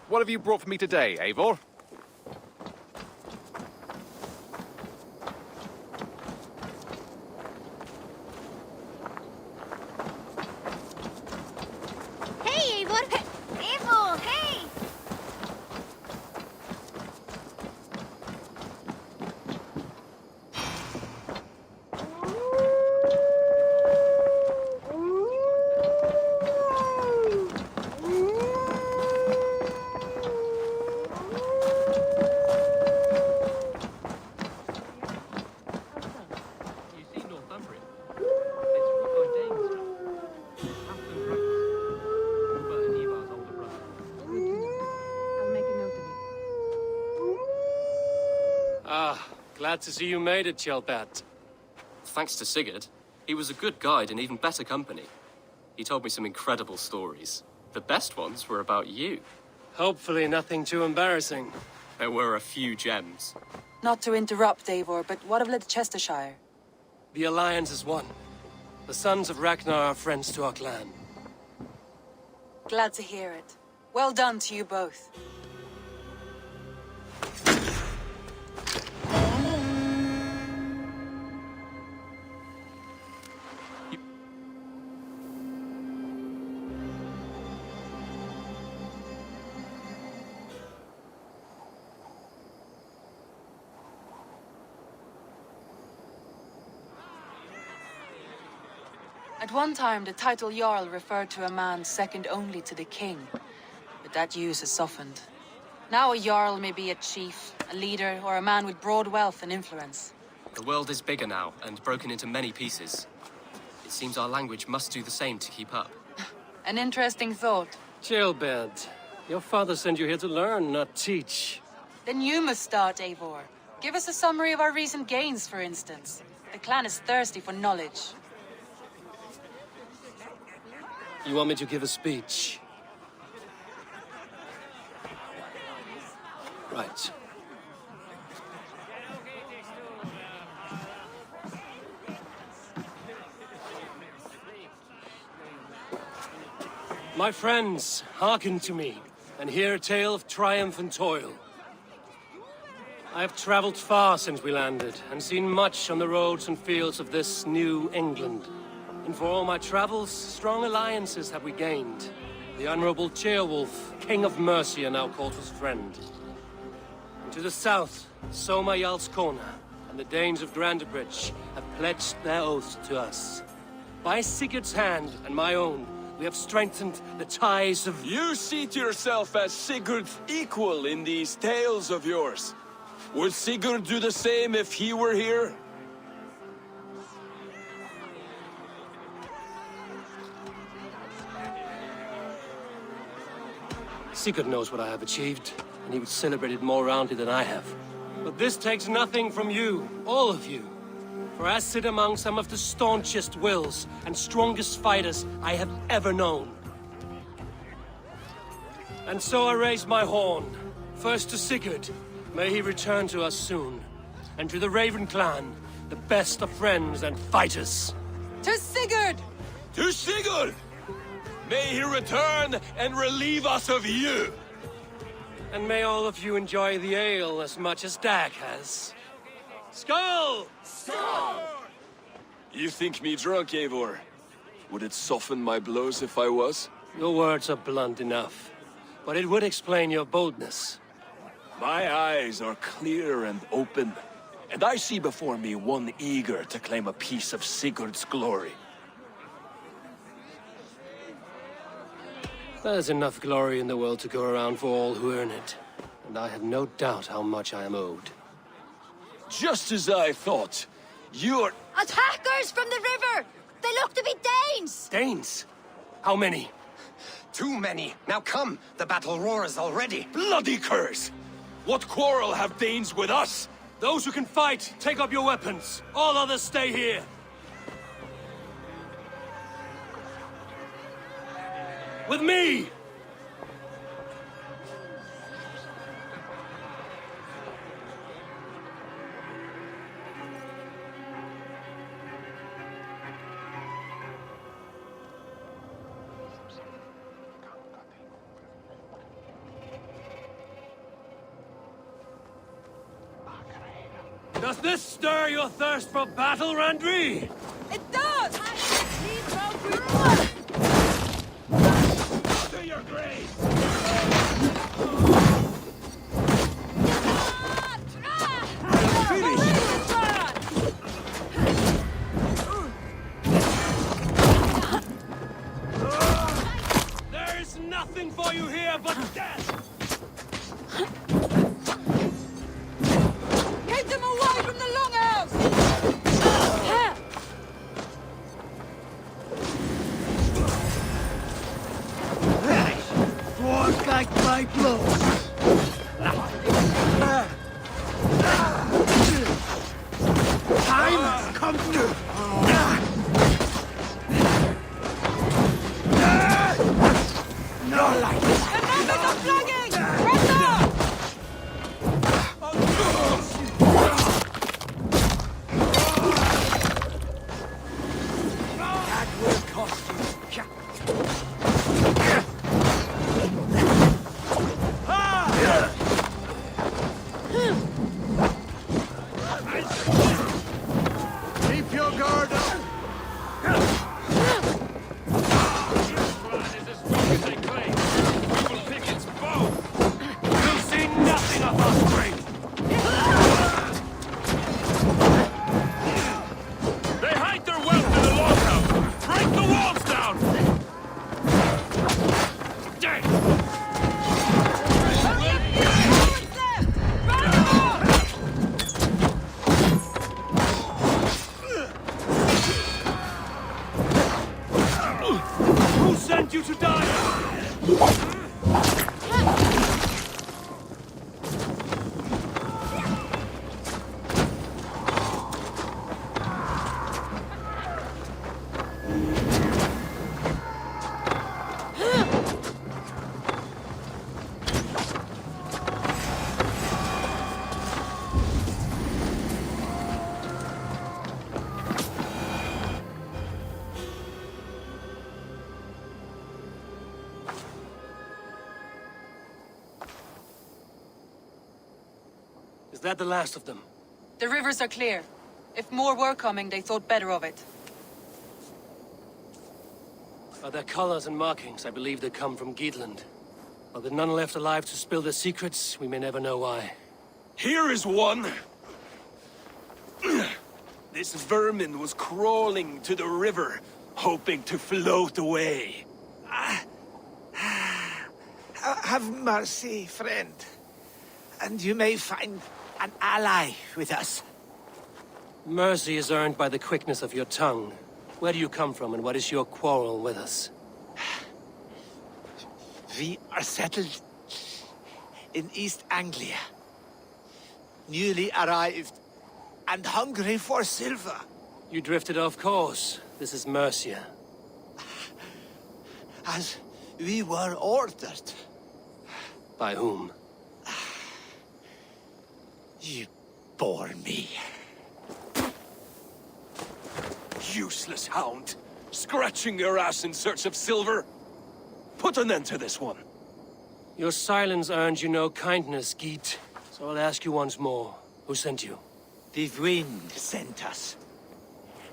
What have you brought for me today, Eivor? Hey, Eivor! Eivor, hey! Glad to see you made it, Kjellbert. Thanks to Sigurd. He was a good guide and even better company. He told me some incredible stories. The best ones were about you. Hopefully nothing too embarrassing. There were a few gems. Not to interrupt, Eivor, but what of Leicestershire? The Alliance is one. The sons of Ragnar are friends to our clan. Glad to hear it. Well done to you both. At one time, the title Jarl referred to a man second only to the king, but that use has softened. Now a Jarl may be a chief, a leader, or a man with broad wealth and influence. The world is bigger now, and broken into many pieces. It seems our language must do the same to keep up. An interesting thought. Kjellbert, your father sent you here to learn, not teach. Then you must start, Eivor. Give us a summary of our recent gains, for instance. The clan is thirsty for knowledge. You want me to give a speech? Right. My friends, hearken to me, and hear a tale of triumph and toil. I have traveled far since we landed, and seen much on the roads and fields of this new England. And for all my travels, strong alliances have we gained. The Honorable Ceolwulf, King of Mercia, now called his friend. And to the south, Soma Jarlskona, and the Danes of Grandebridge have pledged their oath to us. By Sigurd's hand and my own, we have strengthened the ties of... You seat yourself as Sigurd's equal in these tales of yours. Would Sigurd do the same if he were here? Sigurd knows what I have achieved, and he would celebrate it more roundly than I have. But this takes nothing from you, all of you. For I sit among some of the staunchest wills and strongest fighters I have ever known. And so I raise my horn, first to Sigurd, may he return to us soon, and to the Raven clan, the best of friends and fighters. To Sigurd! To Sigurd! May he return and relieve us of you! And may all of you enjoy the ale as much as Dag has. Skull! Skull! You think me drunk, Eivor? Would it soften my blows if I was? Your words are blunt enough, but it would explain your boldness. My eyes are clear and open, and I see before me one eager to claim a piece of Sigurd's glory. There's enough glory in the world to go around for all who earn it, and I have no doubt how much I am owed. Just as I thought. You're... Attackers from the river! They look to be Danes! Danes? How many? Too many. Now come, the battle roars already. Bloody curse! What quarrel have Danes with us? Those who can fight, take up your weapons. All others stay here. With me! Does this stir your thirst for battle, Randri? It does! To your grave! There's nothing for you here but death! Keep them away from the longhouse! Walk like my blows. Time has come to... No light. The numbers are flagging! Run now! That will cost you. Keep your guard up. You'll see nothing of our strength! They hide their wealth in the longhouse! Break the walls down! Dead! Who sent you to die? Is that the last of them? The rivers are clear. If more were coming, they thought better of it. By their colors and markings, I believe they come from Geatland. While there are none left alive to spill their secrets, we may never know why. Here is one. This vermin was crawling to the river, hoping to float away. Have mercy, friend. And you may find an ally with us. Mercy is earned by the quickness of your tongue. Where do you come from, and what is your quarrel with us? We are settled in East Anglia. Newly arrived and hungry for silver. You drifted off course. This is Mercia. As we were ordered. By whom? You bore me. Useless hound. Scratching your ass in search of silver. Put an end to this one. Your silence earned you no kindness, Geet. So I'll ask you once more. Who sent you? The wind sent us.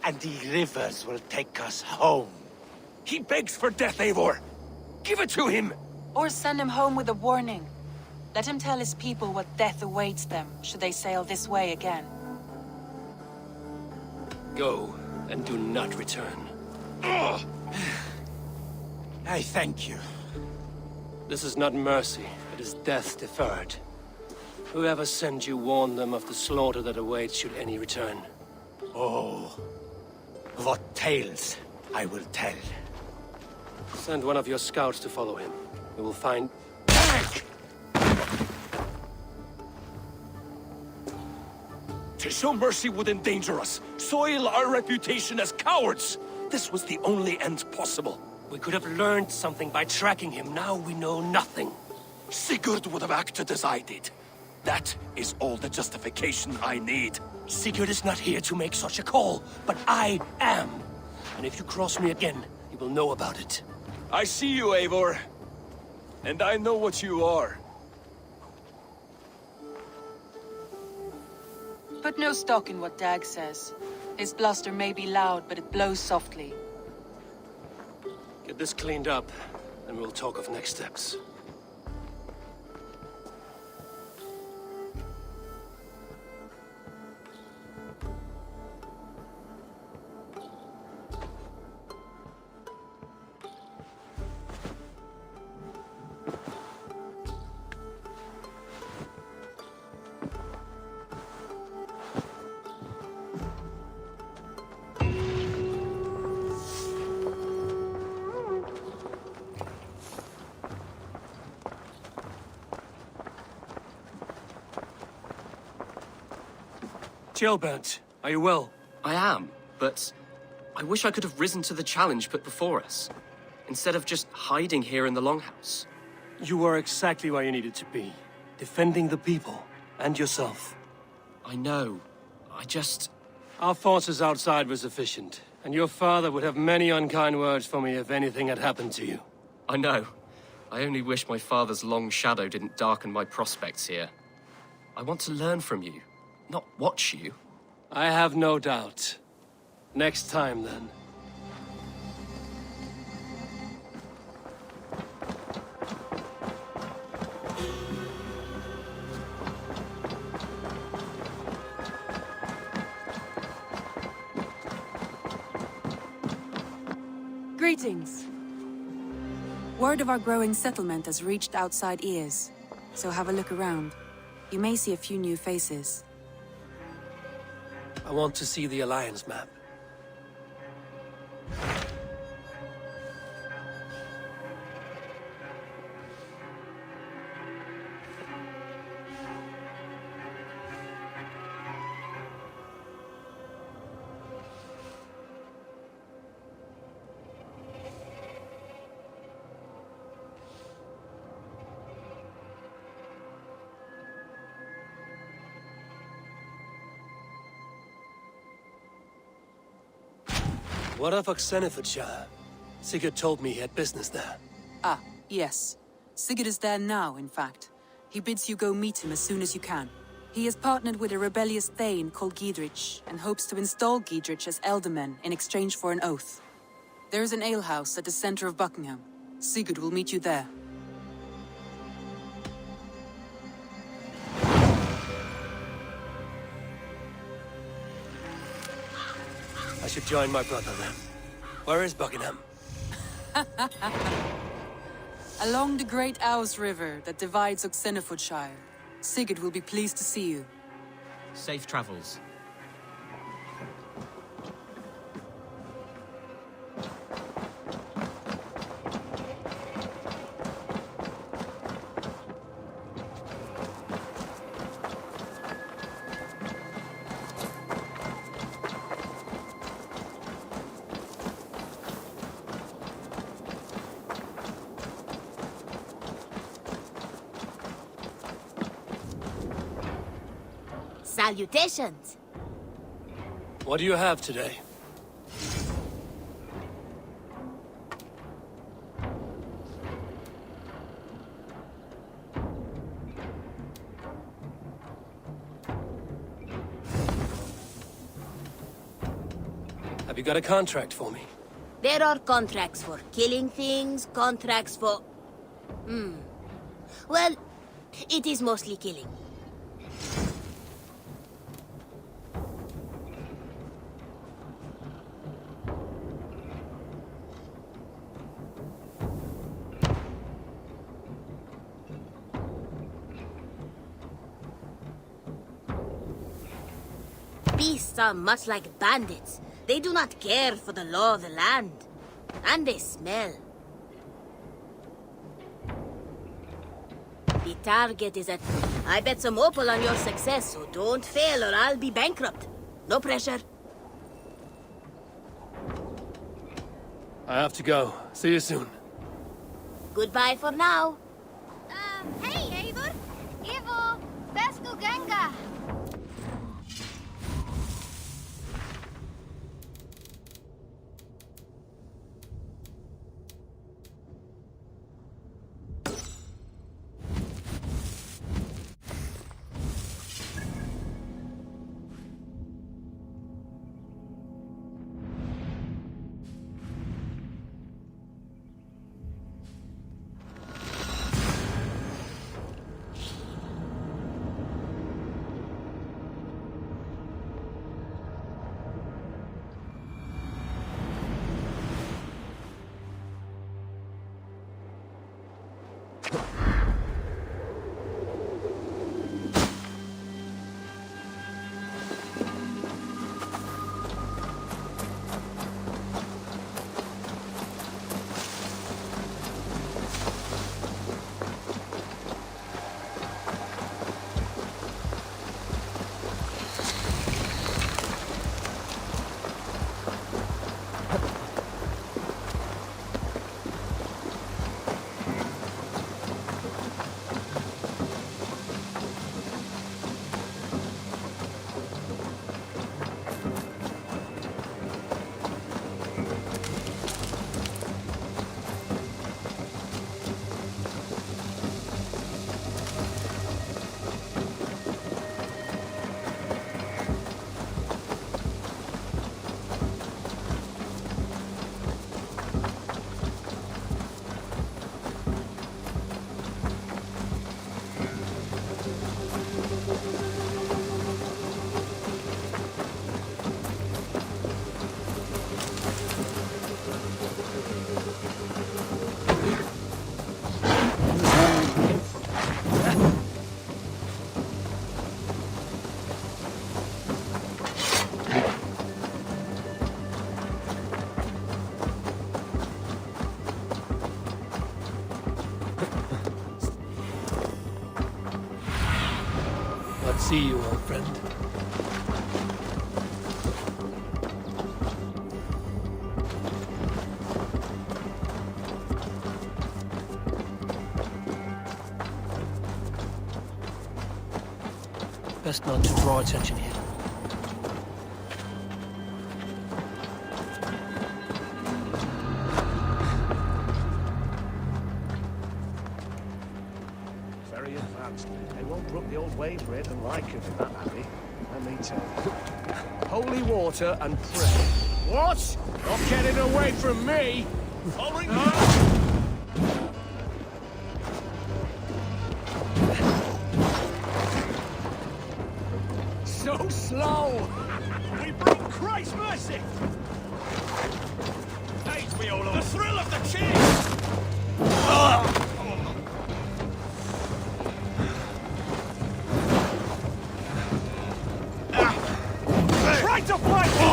And the rivers will take us home. He begs for death, Eivor. Give it to him. Or send him home with a warning. Let him tell his people what death awaits them, should they sail this way again. Go, and do not return. Ugh. I thank you. This is not mercy, it is death deferred. Whoever sent you warned them of the slaughter that awaits should any return. Oh, what tales I will tell. Send one of your scouts to follow him. We will find... To show mercy would endanger us, soil our reputation as cowards. This was the only end possible. We could have learned something by tracking him. Now we know nothing. Sigurd would have acted as I did. That is all the justification I need. Sigurd is not here to make such a call, but I am. And if you cross me again, you will know about it. I see you, Eivor. And I know what you are. Put no stock in what Dag says. His bluster may be loud, but it blows softly. Get this cleaned up, and we'll talk of next steps. Gilbert, are you well? I am, but I wish I could have risen to the challenge put before us, instead of just hiding here in the Longhouse. You were exactly where you needed to be. Defending the people, and yourself. I know. I just... Our forces outside were sufficient, and your father would have many unkind words for me if anything had happened to you. I know. I only wish my father's long shadow didn't darken my prospects here. I want to learn from you, not watch you. I have no doubt. Next time, then. Greetings. Word of our growing settlement has reached outside ears, so have a look around. You may see a few new faces. I want to see the Alliance map. What of Oxenfordshire? Sigurd told me he had business there. Ah, yes. Sigurd is there now, in fact. He bids you go meet him as soon as you can. He has partnered with a rebellious Thane called Giedrich, and hopes to install Giedrich as Elderman in exchange for an oath. There is an alehouse at the center of Buckingham. Sigurd will meet you there. I should join my brother then. Where is Buckingham? Along the Great Ouse River that divides Oxenfordshire. Sigurd will be pleased to see you. Safe travels. Salutations. What do you have today? Have you got a contract for me? There are contracts for killing things, contracts for... Well, it is mostly killing. Beasts are much like bandits. They do not care for the law of the land. And they smell. The target is at... I bet some opal on your success, so don't fail or I'll be bankrupt. No pressure. I have to go. See you soon. Goodbye for now. Hey, Eivor! Ivo! Vesku Ganga! See you, old friend. Best not to draw attention here. Very advanced. They won't brook the old ways for anything like it in that abbey. Let me tell you. Holy water and pray. What? Not getting away from me! Following So slow! We broke Christ's mercy! Thanks, Viola. The thrill of the chase! Try to fight me!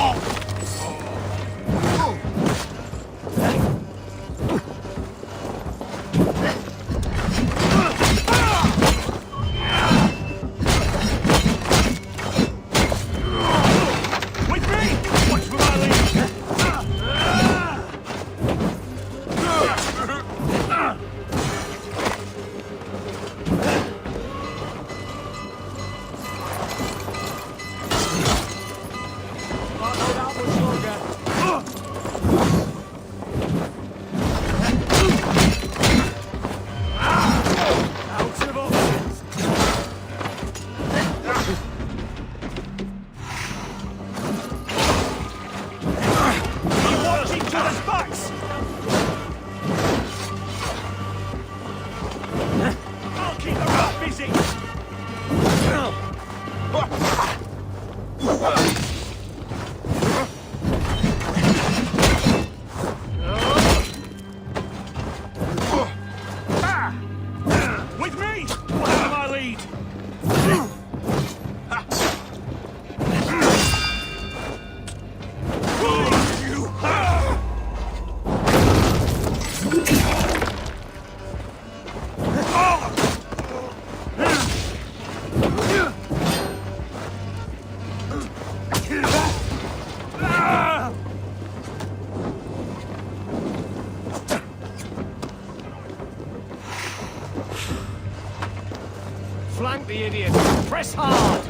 Flank the idiot! Press hard!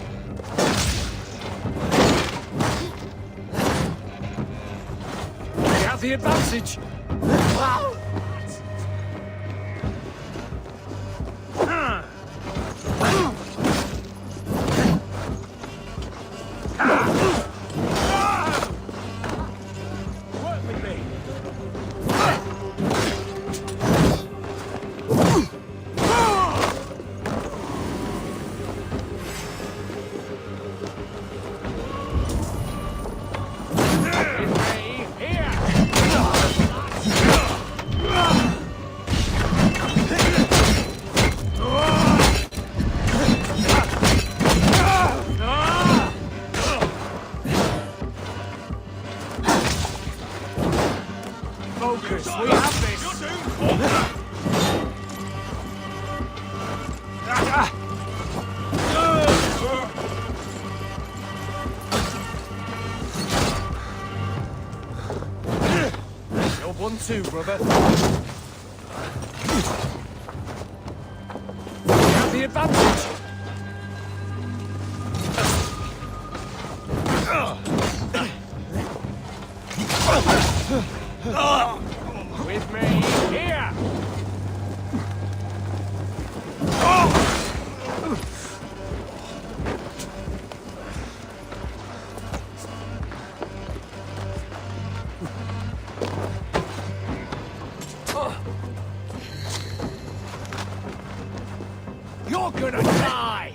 We have the advantage! Work with me! Focus, we have this! You're 1-2, brother. We have the advantage! With me, here! You're gonna die!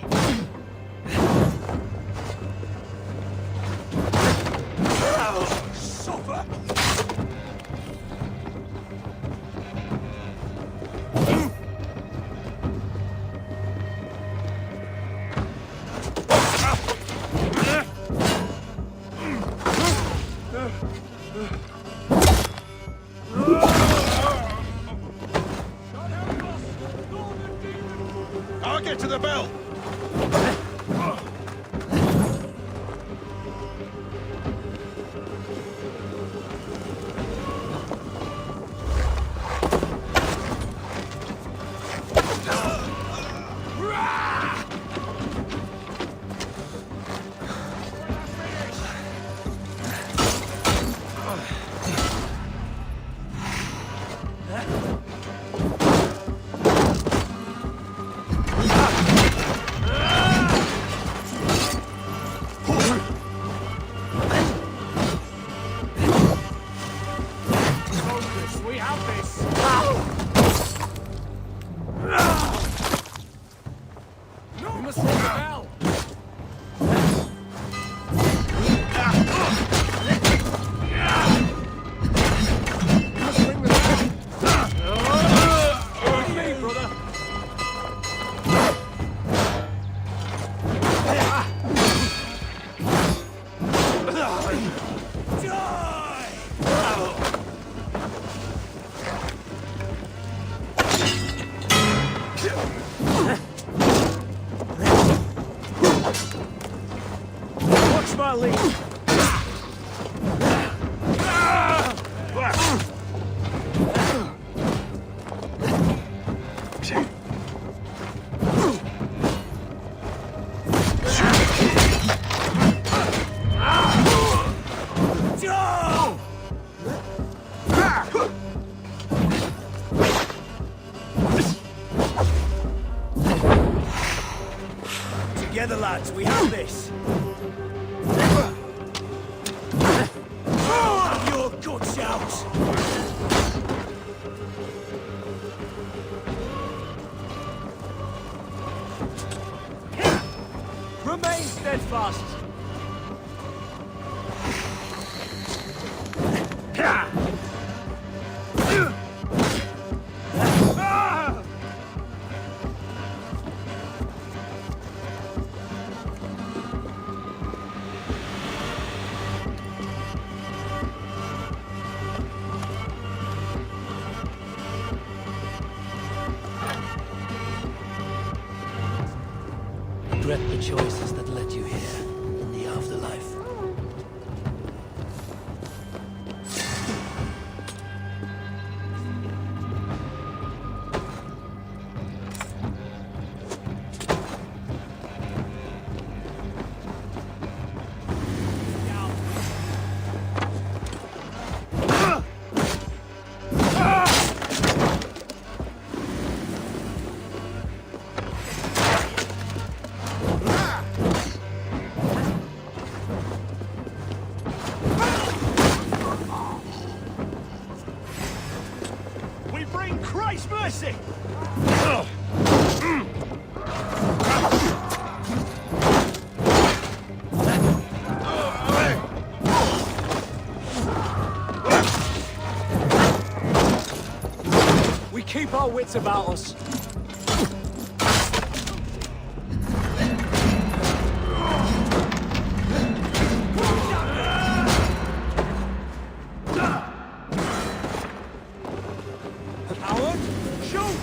Suffer! I'll get to the bell! brother. Watch my lead. Together, lads, we have this. Have your guts out. Remain steadfast. Regret the choices that led you here in the afterlife. We bring Christ's mercy! We keep our wits about us. Coward, shoot!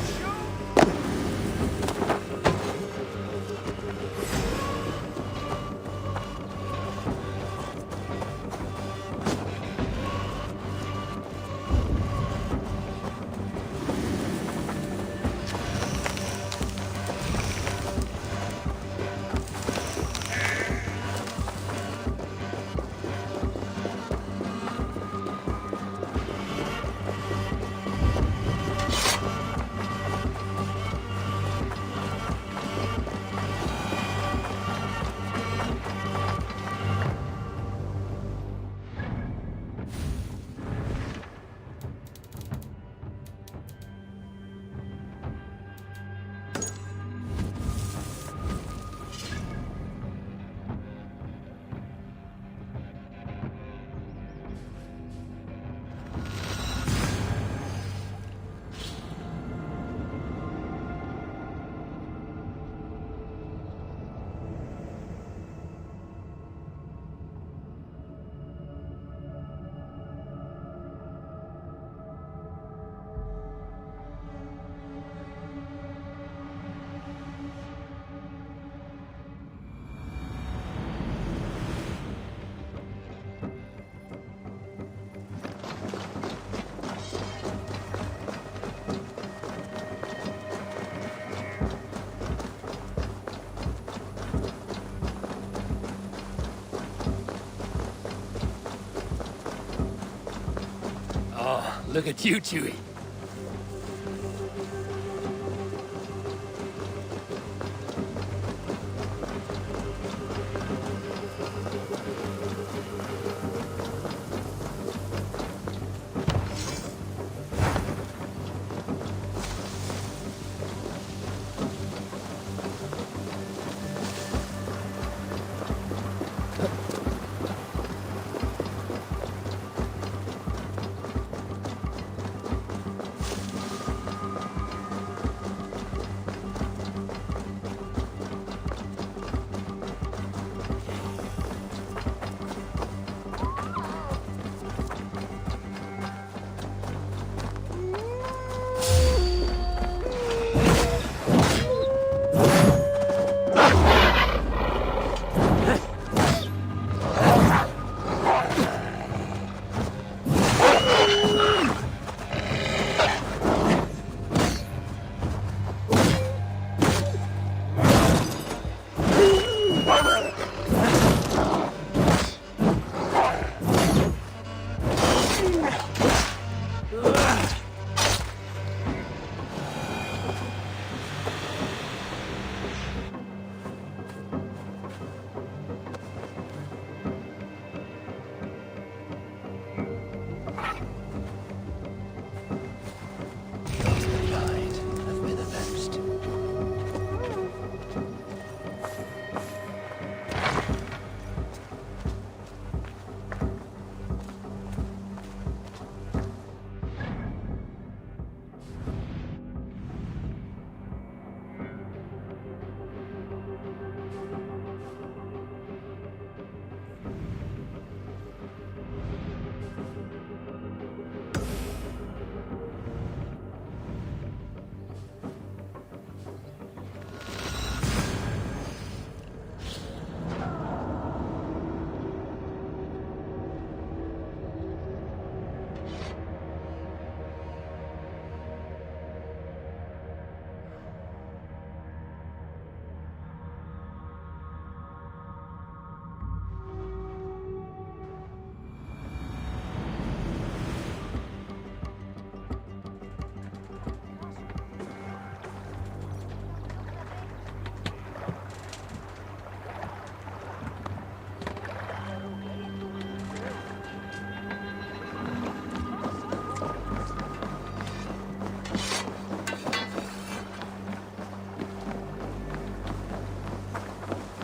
Look at you, Chewie.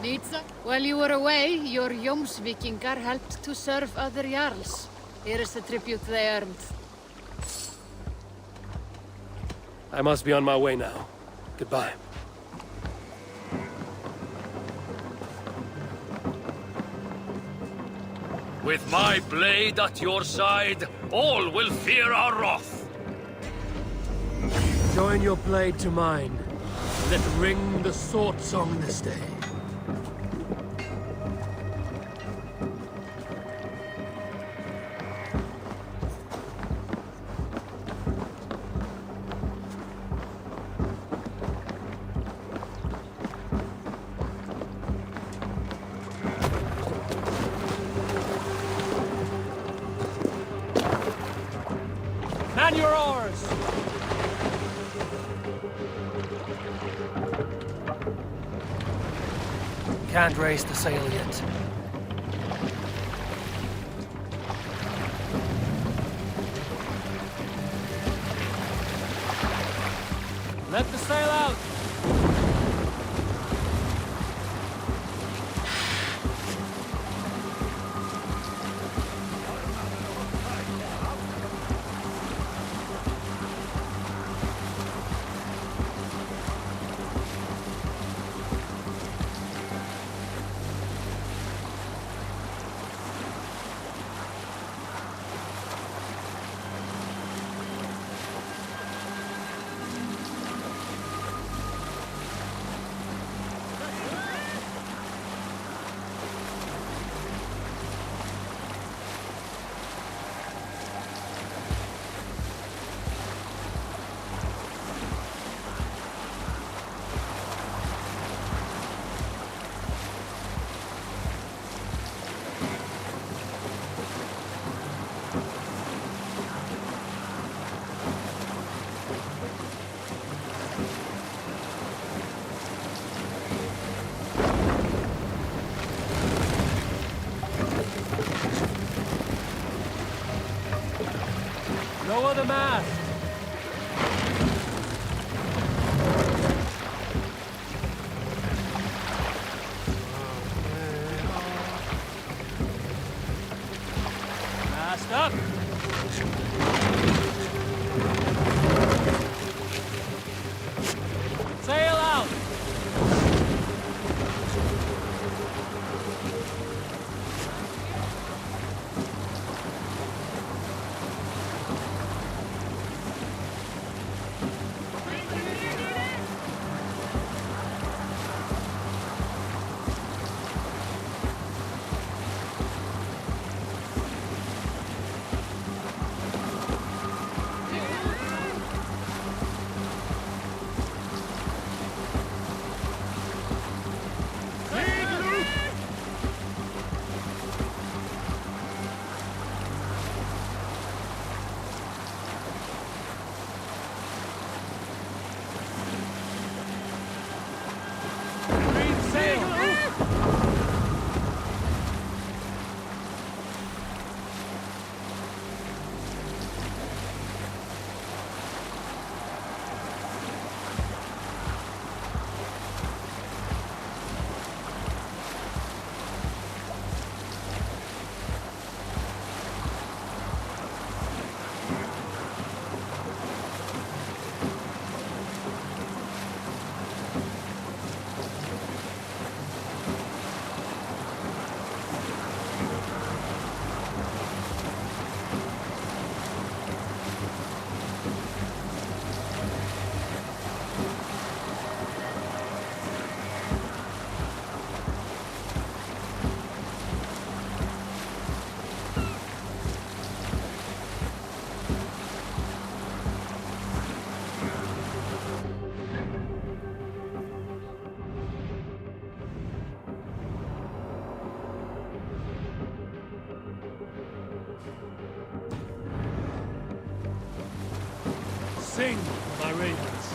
Pizza? While you were away, your Jomsvikingar helped to serve other Jarls. Here is the tribute they earned. I must be on my way now. Goodbye. With my blade at your side, all will fear our wrath. Join your blade to mine. Let ring the sword song this day. Man your oars! Can't raise the sail yet. Let the sail out! Lower the mast! Mast up! Sail out! Sing, my ravens.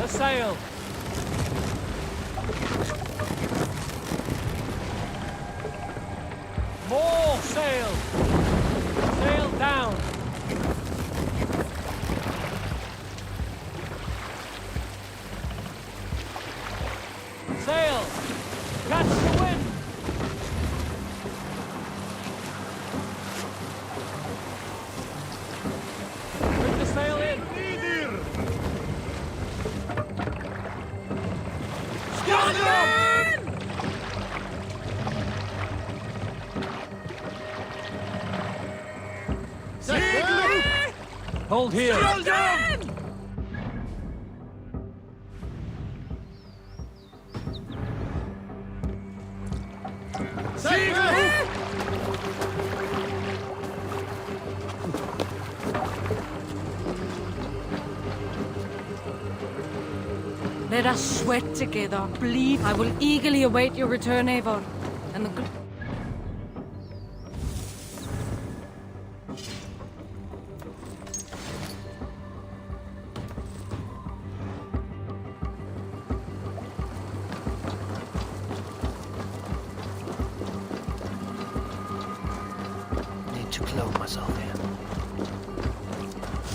sail! More sail! Sail down! Sail! Catch the wind! Bring the sail in! Hold here! Let us sweat together, bleed. I will eagerly await your return, Eivor. And the good... Need to clothe myself here.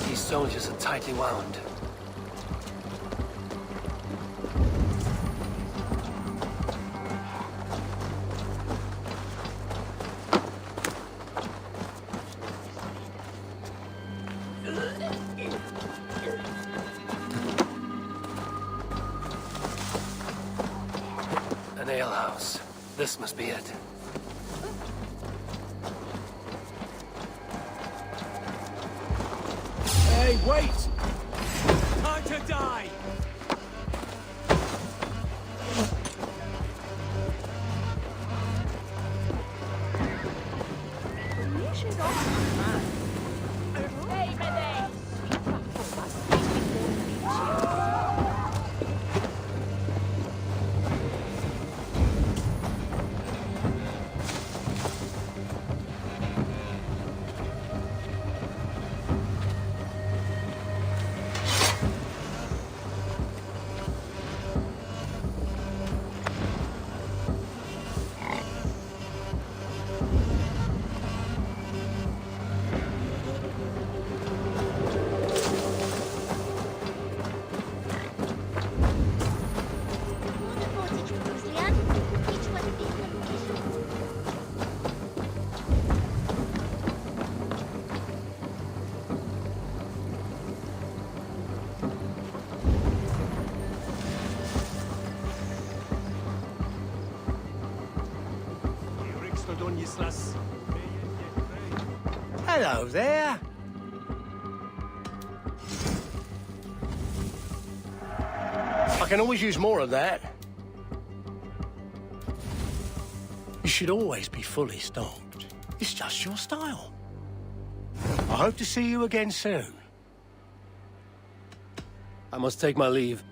These soldiers are tightly wound. An alehouse. This must be it. Hey, wait! Time to die! Hello there. I can always use more of that. You should always be fully stocked. It's just your style. I hope to see you again soon. I must take my leave.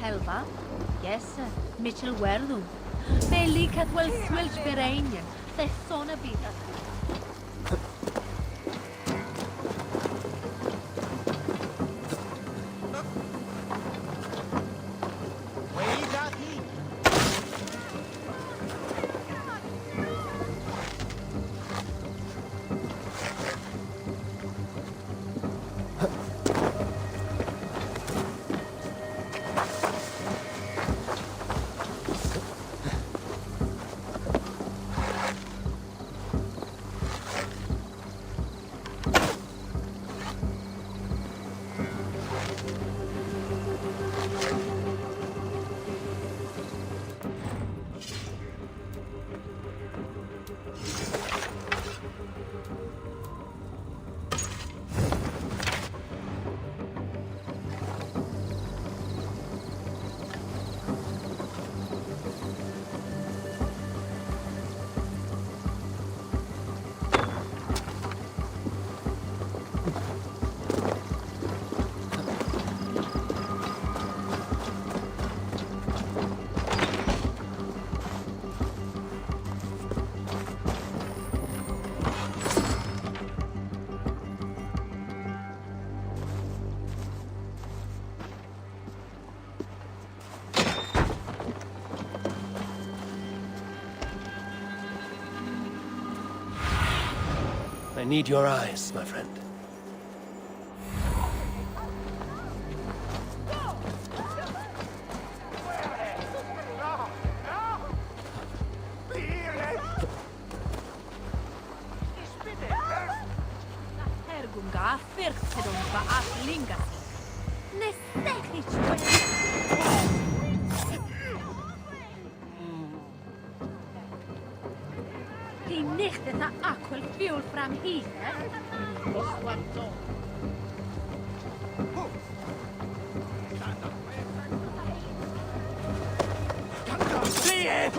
Helva? Yes, sir. Mitchell Werdum. Belli Catwell Swilch Beranian. The son of it. I need your eyes, my friend. Hergunga, Firksedon, Baat, Lingas. Nestekich. Die nichte ta aquel fuel from here. See it!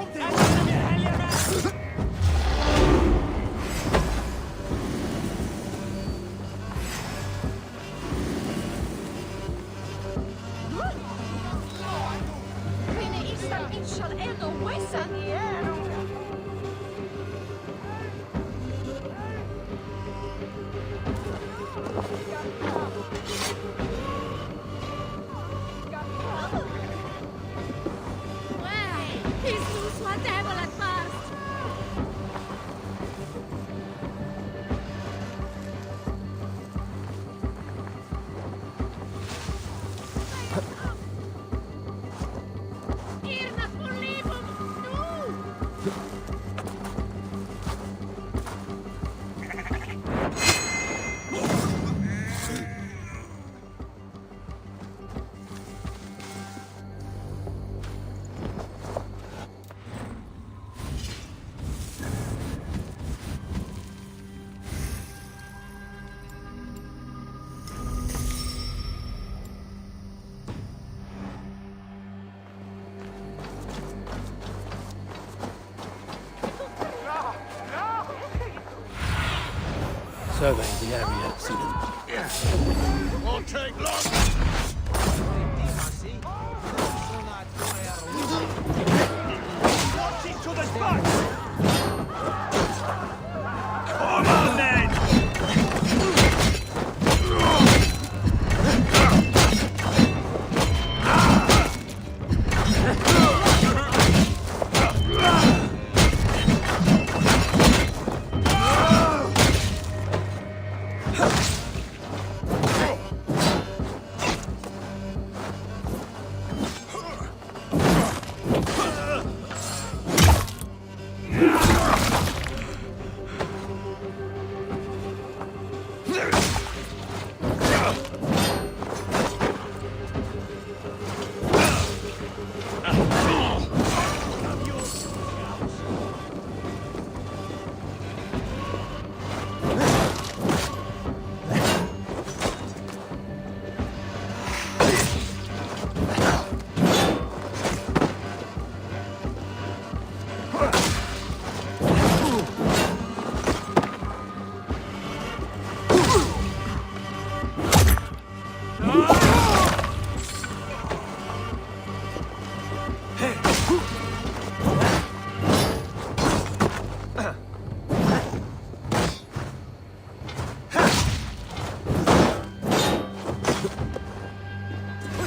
Survey the area, Sudan. Yes. Won't take long. Watching to the spot! Come on, then!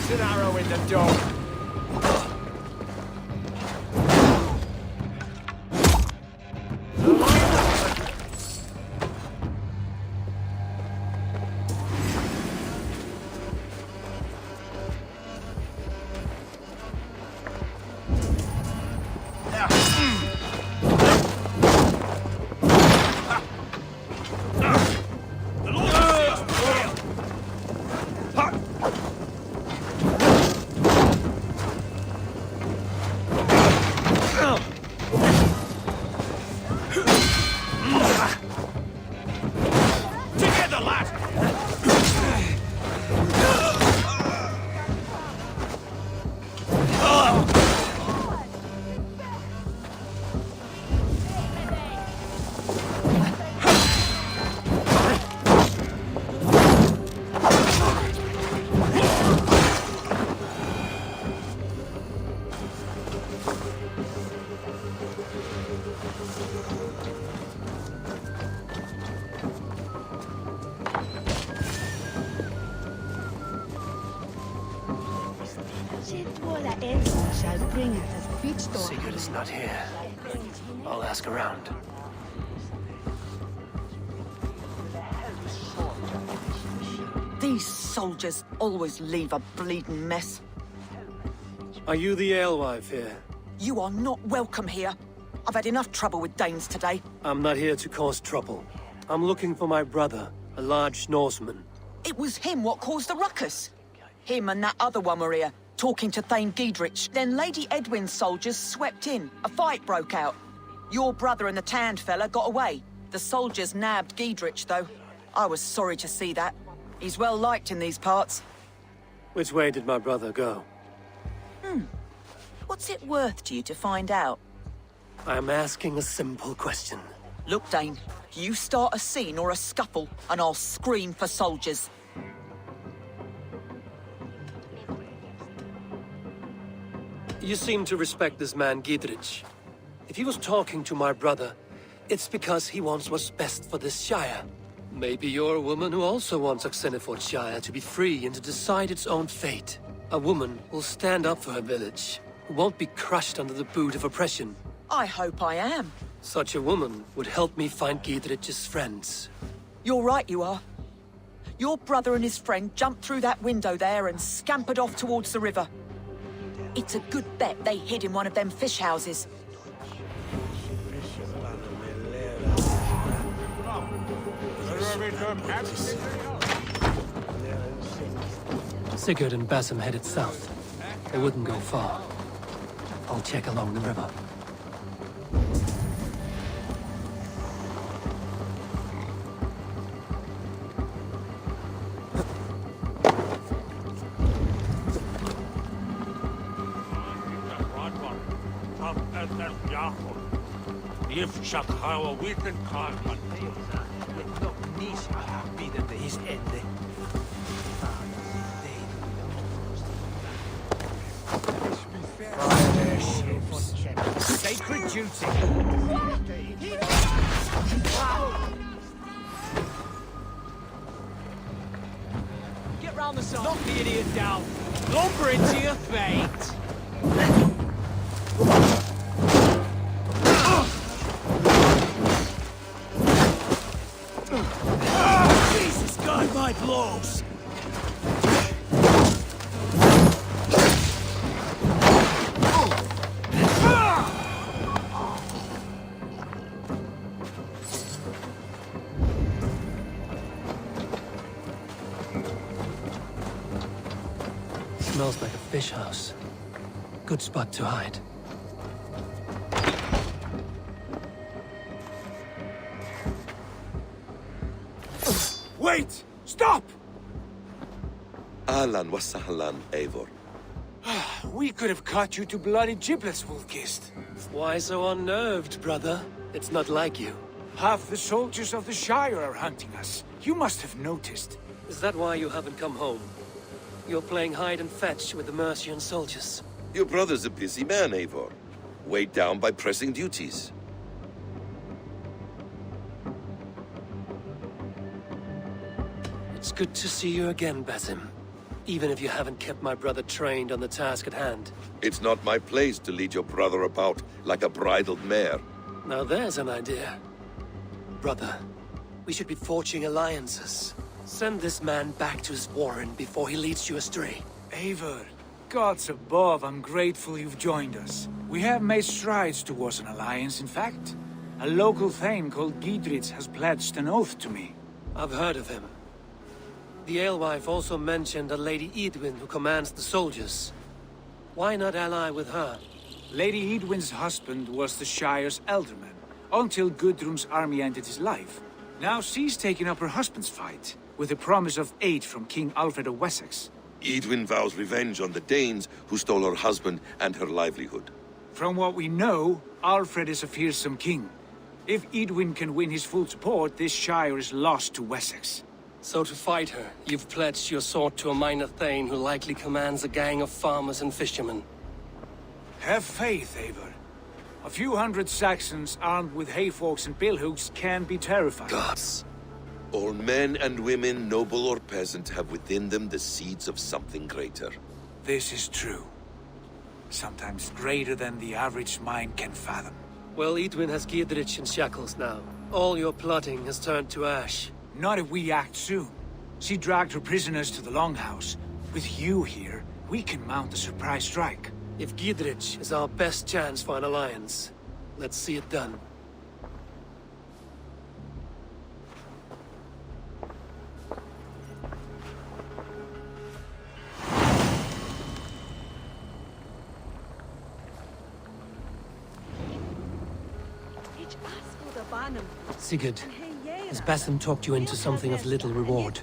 An arrow in the dog. Sigurd is not here. I'll ask around. soldiers always leave a bleeding mess. Are you the alewife here? You are not welcome here. I've had enough trouble with Danes today. I'm not here to cause trouble. I'm looking for my brother, a large Norseman. It was him what caused the ruckus. Him and that other one were here, talking to Thane Giedrich. Then Lady Edwin's soldiers swept in. A fight broke out. Your brother and the tanned fella got away. The soldiers nabbed Giedrich, though. I was sorry to see that. He's well liked in these parts. Which way did my brother go? What's it worth to you to find out? I'm asking a simple question. Look, Dane, you start a scene or a scuffle, and I'll scream for soldiers. You seem to respect this man, Giedrich. If he was talking to my brother, it's because he wants what's best for this Shire. Maybe you're a woman who also wants Oxenford Shire to be free and to decide its own fate. A woman who'll stand up for her village, who won't be crushed under the boot of oppression. I hope I am. Such a woman would help me find Giedrich's friends. You're right, you are. Your brother and his friend jumped through that window there and scampered off towards the river. It's a good bet they hid in one of them fish houses. Sigurd and Basim headed south. They wouldn't go far. I'll check along the river. Sacred duty. Get round the side. Knock the idiot down. Lumber into your fate. Jesus, guide my blows. Smells like a fish house. Good spot to hide. Wait! Stop! Ahlan wa sahlan, Eivor. We could have cut you to bloody giblets, Wolfkist. Why so unnerved, brother? It's not like you. Half the soldiers of the Shire are hunting us. You must have noticed. Is that why you haven't come home? You're playing hide and fetch with the Mercian soldiers. Your brother's a busy man, Eivor. Weighed down by pressing duties. It's good to see you again, Basim. Even if you haven't kept my brother trained on the task at hand. It's not my place to lead your brother about like a bridled mare. Now there's an idea. Brother, we should be forging alliances. Send this man back to his warren before he leads you astray. Eivor, gods above, I'm grateful you've joined us. We have made strides towards an alliance, in fact. A local thane called Giedrich has pledged an oath to me. I've heard of him. The alewife also mentioned a Lady Edwin who commands the soldiers. Why not ally with her? Lady Edwin's husband was the Shire's elderman, until Gudrun's army ended his life. Now she's taken up her husband's fight, with the promise of aid from King Alfred of Wessex. Edwin vows revenge on the Danes who stole her husband and her livelihood. From what we know, Alfred is a fearsome king. If Edwin can win his full support, this Shire is lost to Wessex. So to fight her, you've pledged your sword to a minor thane who likely commands a gang of farmers and fishermen. Have faith, Eivor. A few hundred Saxons armed with hayforks and billhooks can be terrifying. Gods. All men and women, noble or peasant, have within them the seeds of something greater. This is true. Sometimes greater than the average mind can fathom. Well, Edwin has Giedrich in shackles now. All your plotting has turned to ash. Not if we act soon. She dragged her prisoners to the Longhouse. With you here, we can mount a surprise strike. If Giedrich is our best chance for an alliance, let's see it done. Sigurd, has Basim talked you into something of little reward?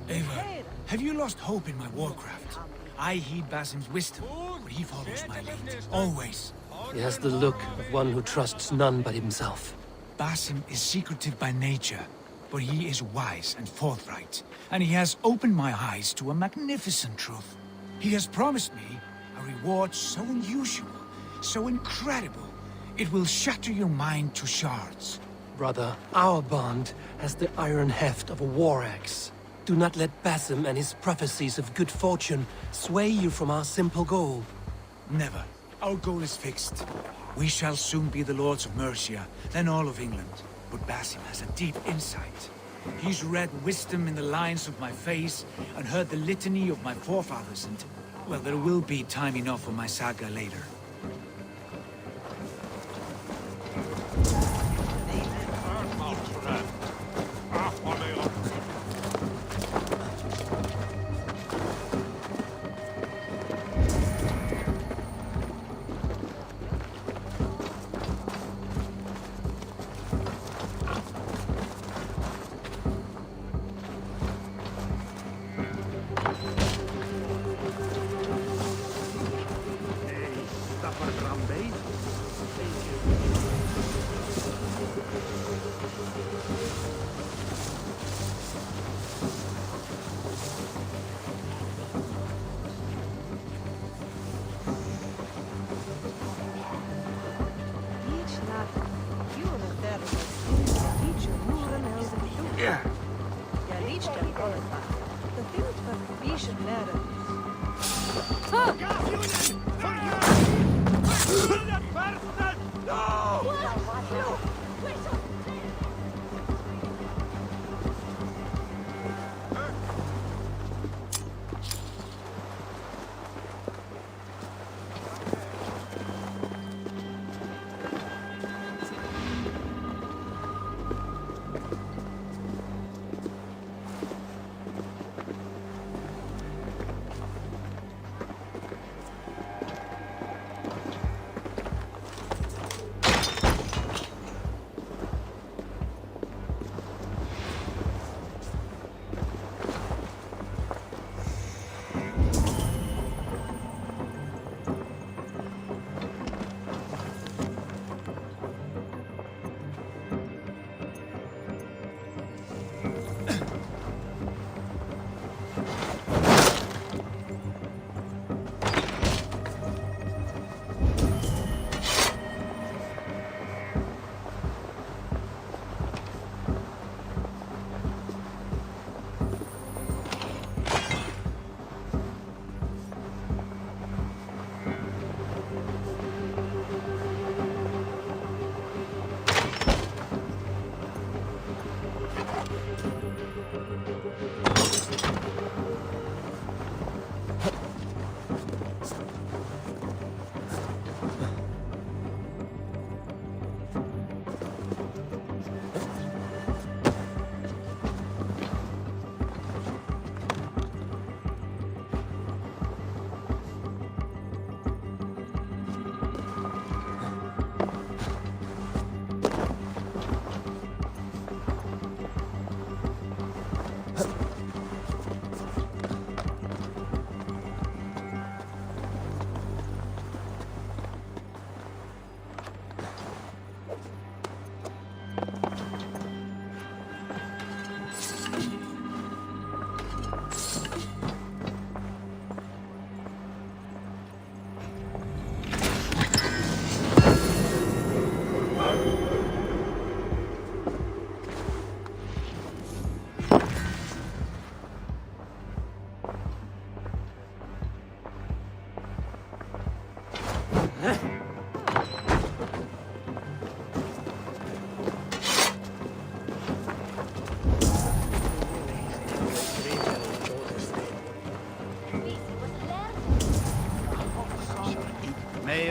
Eivor, have you lost hope in my warcraft? I heed Basim's wisdom, but he follows my lead, always. He has the look of one who trusts none but himself. Basim is secretive by nature, but he is wise and forthright, and he has opened my eyes to a magnificent truth. He has promised me a reward so unusual, so incredible, it will shatter your mind to shards. Brother, our bond has the iron heft of a war axe. Do not let Basim and his prophecies of good fortune sway you from our simple goal. Never. Our goal is fixed. We shall soon be the lords of Mercia, then all of England. But Basim has a deep insight. He's read wisdom in the lines of my face and heard the litany of my forefathers, and, well, there will be time enough for my saga later.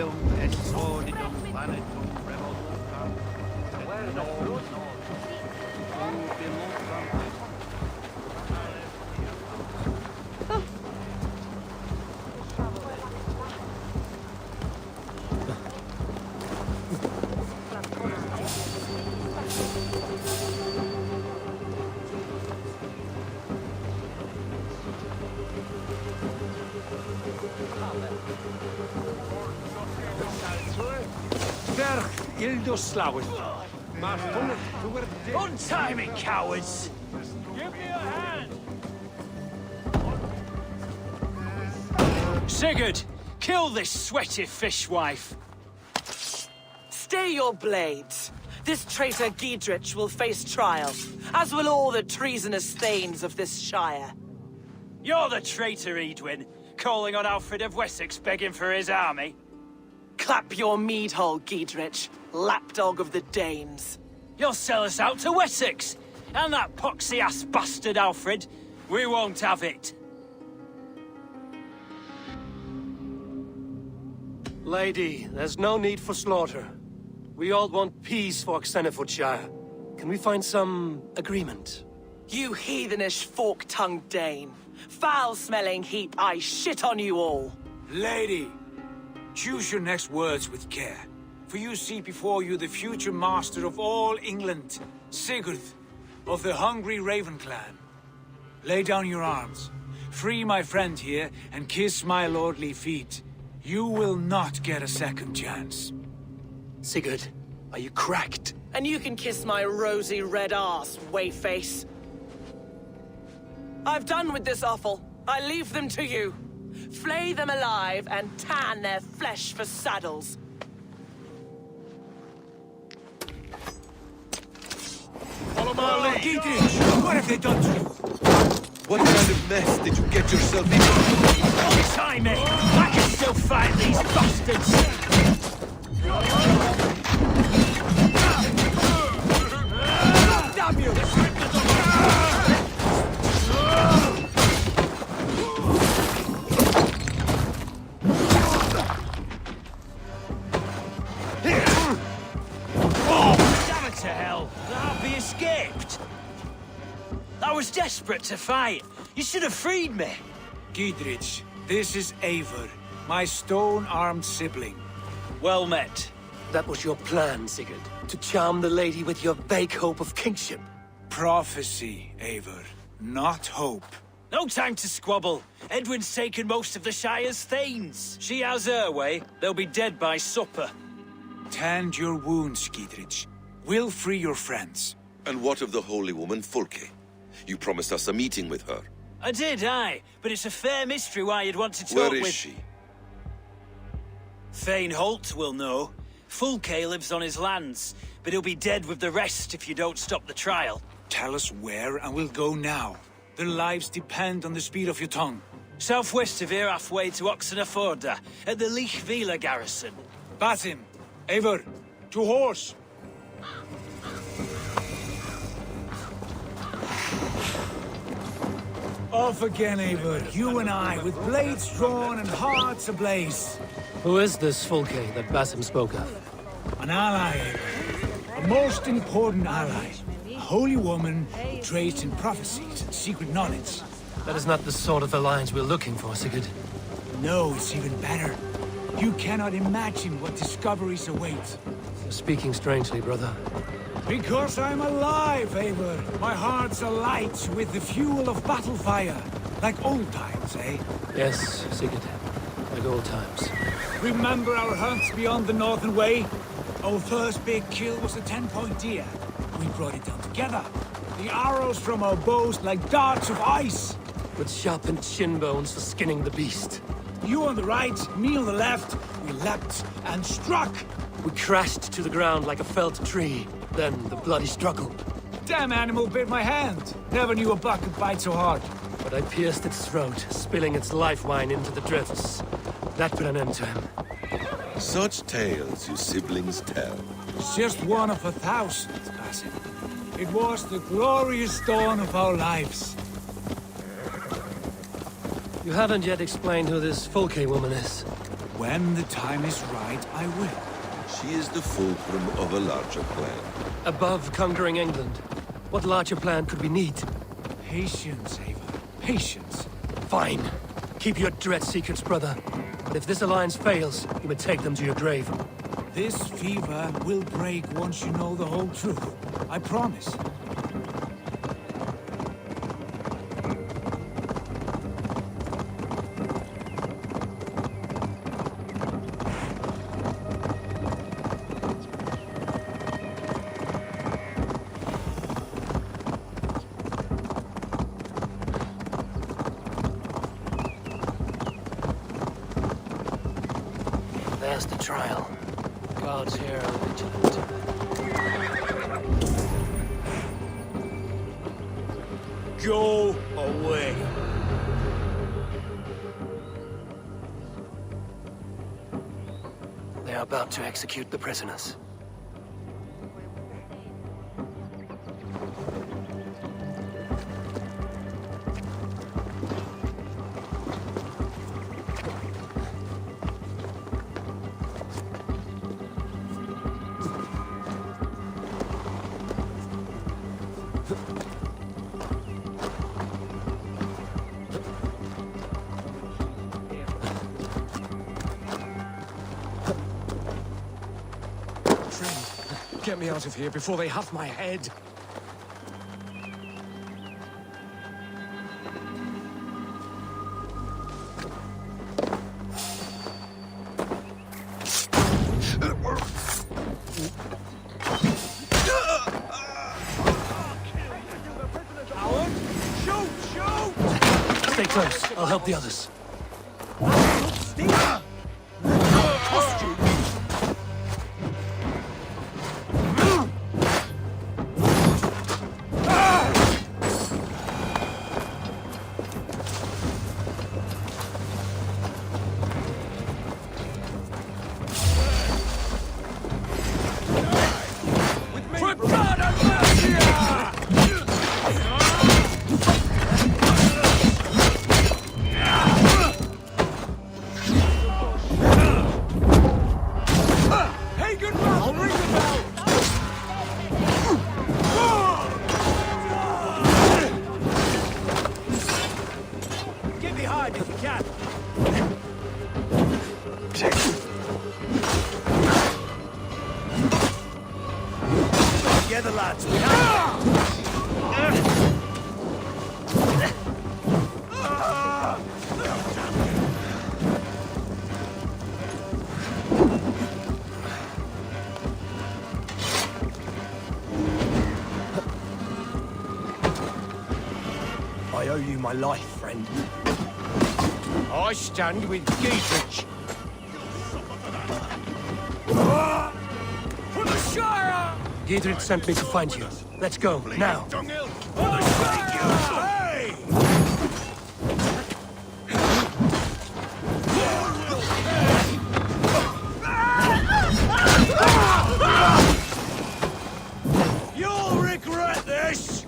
Revelum et sordidum planetum revolutam. Untie me, cowards! Give me a hand! Sigurd, kill this sweaty fishwife! Stay your blades. This traitor Giedrich will face trial, as will all the treasonous thanes of this shire. You're the traitor, Edwin, calling on Alfred of Wessex begging for his army. Clap your mead hole, Giedrich, lapdog of the Danes. You'll sell us out to Wessex, and that poxy-ass bastard Alfred. We won't have it. Lady, there's no need for slaughter. We all want peace for Xenofordshire. Can we find some agreement? You heathenish fork-tongued Dane. Foul-smelling heap, I shit on you all. Lady, choose your next words with care. For you see before you the future master of all England, Sigurd, of the hungry Raven clan. Lay down your arms, free my friend here, and kiss my lordly feet. You will not get a second chance. Sigurd, are you cracked? And you can kiss my rosy red arse, wayface. I've done with this offal. I leave them to you. Flay them alive and tan their flesh for saddles. Follow my lead. Giedrich, what have they done to you? What kind of mess did you get yourself into? Untie me! I can still fight these bastards! Damn you! To hell! The Harpy escaped! I was desperate to fight. You should have freed me. Giedrich, this is Eivor, my stone-armed sibling. Well met. That was your plan, Sigurd. To charm the lady with your vague hope of kingship. Prophecy, Eivor, not hope. No time to squabble. Edwin's taken most of the Shire's thanes. She has her way. They'll be dead by supper. Tend your wounds, Giedrich. We'll free your friends. And what of the holy woman Fulke? You promised us a meeting with her. I did, aye. But it's a fair mystery why you'd want to talk Where with... is she? Thane Holt will know. Fulke lives on his lands, but he'll be dead with the rest if you don't stop the trial. Tell us where, and we'll go now. Their lives depend on the speed of your tongue. Southwest of here, halfway to Oxenaforda, at the Lichvila garrison. Basim, Eivor, to horse! Off again, Eivor. You and I, with blades drawn and hearts ablaze. Who is this Fulke that Basim spoke of? An ally, Eivor. A most important ally. A holy woman who trades in prophecies and secret knowledge. That is not the sort of alliance we're looking for, Sigurd. No, it's even better. You cannot imagine what discoveries await. You're speaking strangely, brother. Because I'm alive, Eivor. My heart's alight with the fuel of battle fire. Like old times, eh? Yes, Sigurd. Like old times. Remember our hunts beyond the Northern Way? Our first big kill was a 10-point deer. We brought it down together. The arrows from our bows like darts of ice. With sharpened shin bones for skinning the beast. You on the right, me on the left. We leapt and struck. We crashed to the ground like a felled tree. Then the bloody struggle. Damn animal bit my hand. Never knew a buck could bite so hard. But I pierced its throat, spilling its life wine into the drifts. That put an end to him. Such tales you siblings tell. It's just one of 1,000, Basim. It was the glorious dawn of our lives. You haven't yet explained who this Fulke woman is. When the time is right, I will. She is the fulcrum of a larger plan. Above conquering England, what larger plan could we need? Patience, Eivor. Patience. Fine. Keep your dread secrets, brother. But if this alliance fails, you may take them to your grave. This fever will break once you know the whole truth. I promise. There's the trial. Guards here are vigilant. Go away. They are about to execute the prisoners. Get me out of here before they have my head. Stay close. I'll help the others. Together, lads. I owe you my life, friend. I stand with Dietrich. For the Shire! Giedrich sent me to find you. Let's go, now. For the Shire! Hey! You'll regret this!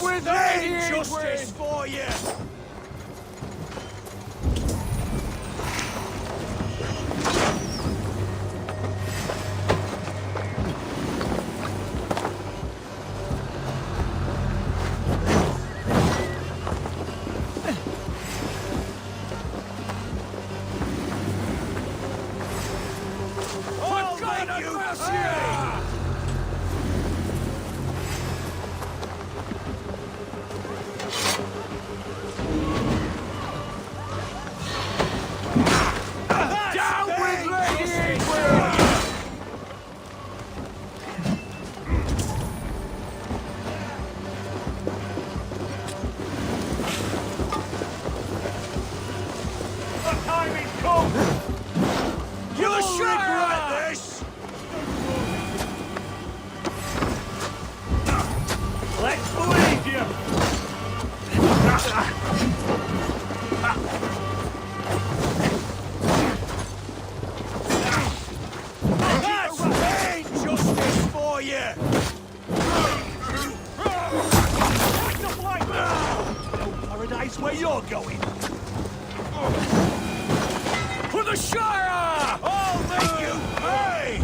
With justice for you! For God have mercy! where you're going. For the Shire! I'll make you pay!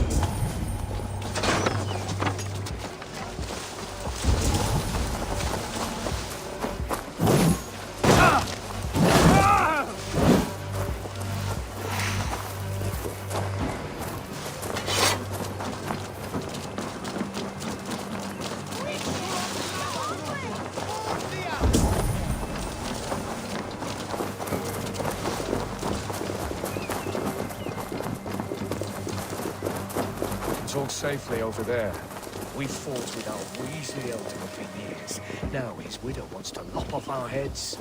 Talk safely over there. We fought with our Weasley elder for years. Now his widow wants to lop off our heads.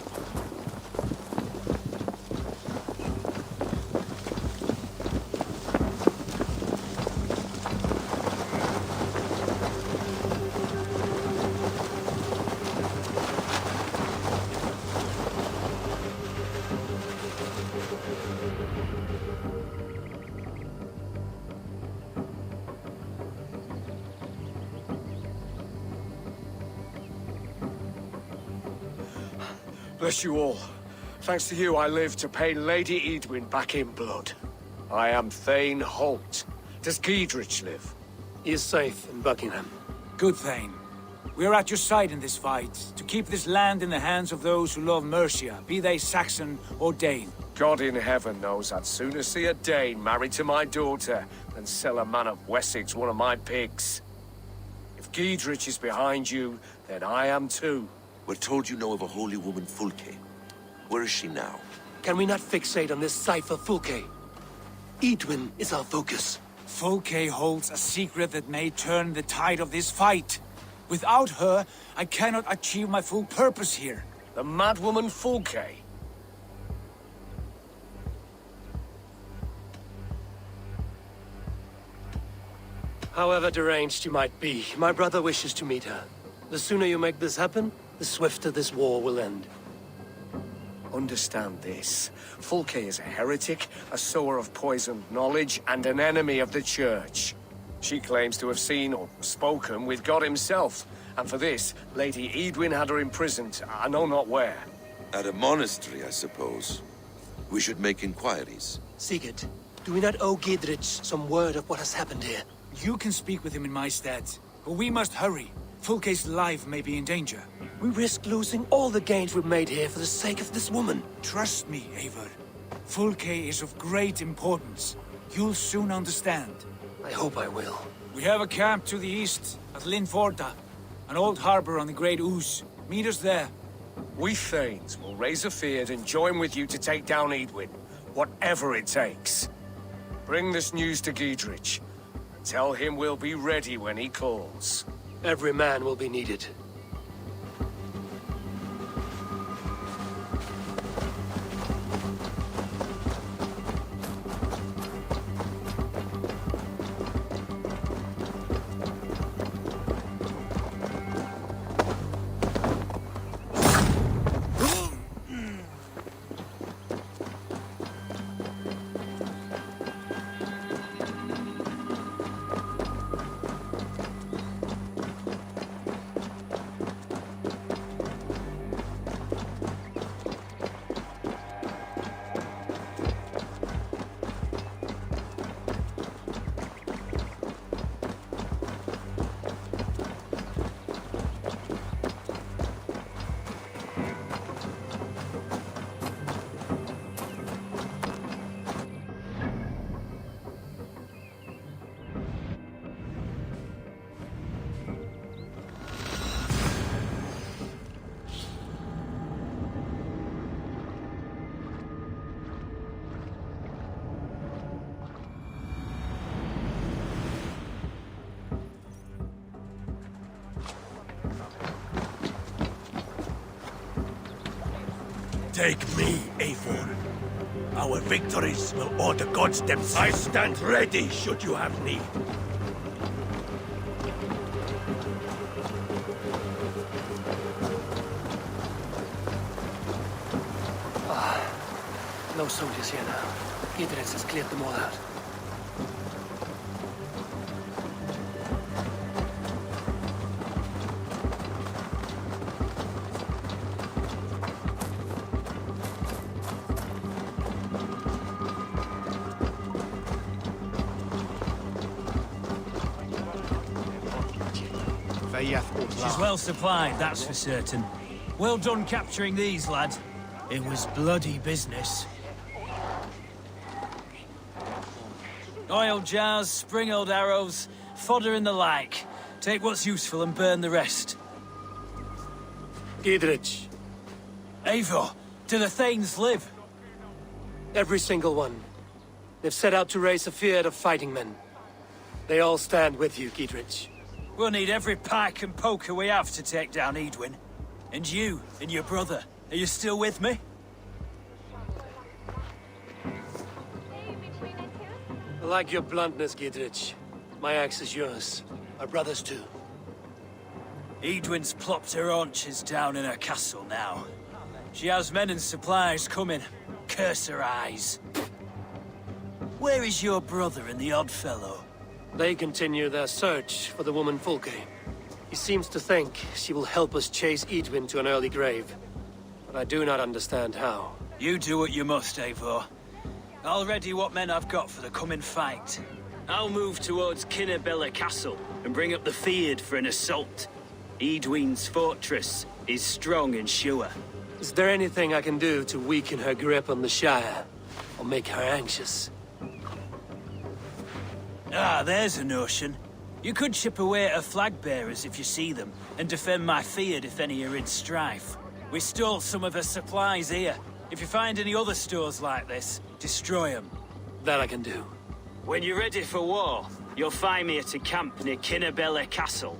Bless you all. Thanks to you, I live to pay Lady Edwin back in blood. I am Thane Holt. Does Giedrich live? He is safe in Buckingham. Good, Thane. We are at your side in this fight, to keep this land in the hands of those who love Mercia, be they Saxon or Dane. God in heaven knows I'd sooner see a Dane married to my daughter than sell a man of Wessex one of my pigs. If Giedrich is behind you, then I am too. We're told you know of a holy woman, Fulke. Where is she now? Can we not fixate on this cipher, Fulke? Edwin is our focus. Fulke holds a secret that may turn the tide of this fight. Without her, I cannot achieve my full purpose here. The madwoman Fulke? However deranged you might be, my brother wishes to meet her. The sooner you make this happen, the swifter this war will end. Understand this. Fulke is a heretic, a sower of poisoned knowledge, and an enemy of the Church. She claims to have seen or spoken with God himself, and for this, Lady Edwin had her imprisoned, I know not where. At a monastery, I suppose. We should make inquiries. Sigurd, do we not owe Giedrich some word of what has happened here? You can speak with him in my stead, but we must hurry. Fulke's life may be in danger. We risk losing all the gains we've made here for the sake of this woman. Trust me, Eivor. Fulke is of great importance. You'll soon understand. I hope I will. We have a camp to the east, at Linforda. An old harbor on the Great Ouse. Meet us there. We Thanes will raise a feard and join with you to take down Edwin, whatever it takes. Bring this news to Giedrich. Tell him we'll be ready when he calls. Every man will be needed. Take me, Eivor. Our victories will awe the gods themselves. I stand ready should you have need. No soldiers here now. Giedrich has cleared them all out. She's well supplied, that's for certain. Well done capturing these, lad. It was bloody business. Oil jars, spring-oiled arrows, fodder and the like. Take what's useful and burn the rest. Giedrich. Eivor, do the Thanes live? Every single one. They've set out to raise a fear of fighting men. They all stand with you, Giedrich. We'll need every pike and poker we have to take down Edwin. And you, and your brother, are you still with me? I like your bluntness, Giedrich. My axe is yours. Our brothers too. Edwin's plopped her haunches down in her castle now. She has men and supplies coming. Curse her eyes. Where is your brother and the odd fellow? They continue their search for the woman Fulke. He seems to think she will help us chase Edwin to an early grave. But I do not understand how. You do what you must, Eivor. I'll ready what men I've got for the coming fight. I'll move towards Kinnabella Castle and bring up the Fyrd for an assault. Edwin's fortress is strong and sure. Is there anything I can do to weaken her grip on the Shire? Or make her anxious? Ah, there's a notion. You could chip away at her flag bearers if you see them, and defend my Fyrd if any are in strife. We stole some of her supplies here. If you find any other stores like this, destroy them. That I can do. When you're ready for war, you'll find me at a camp near Kinnabella Castle.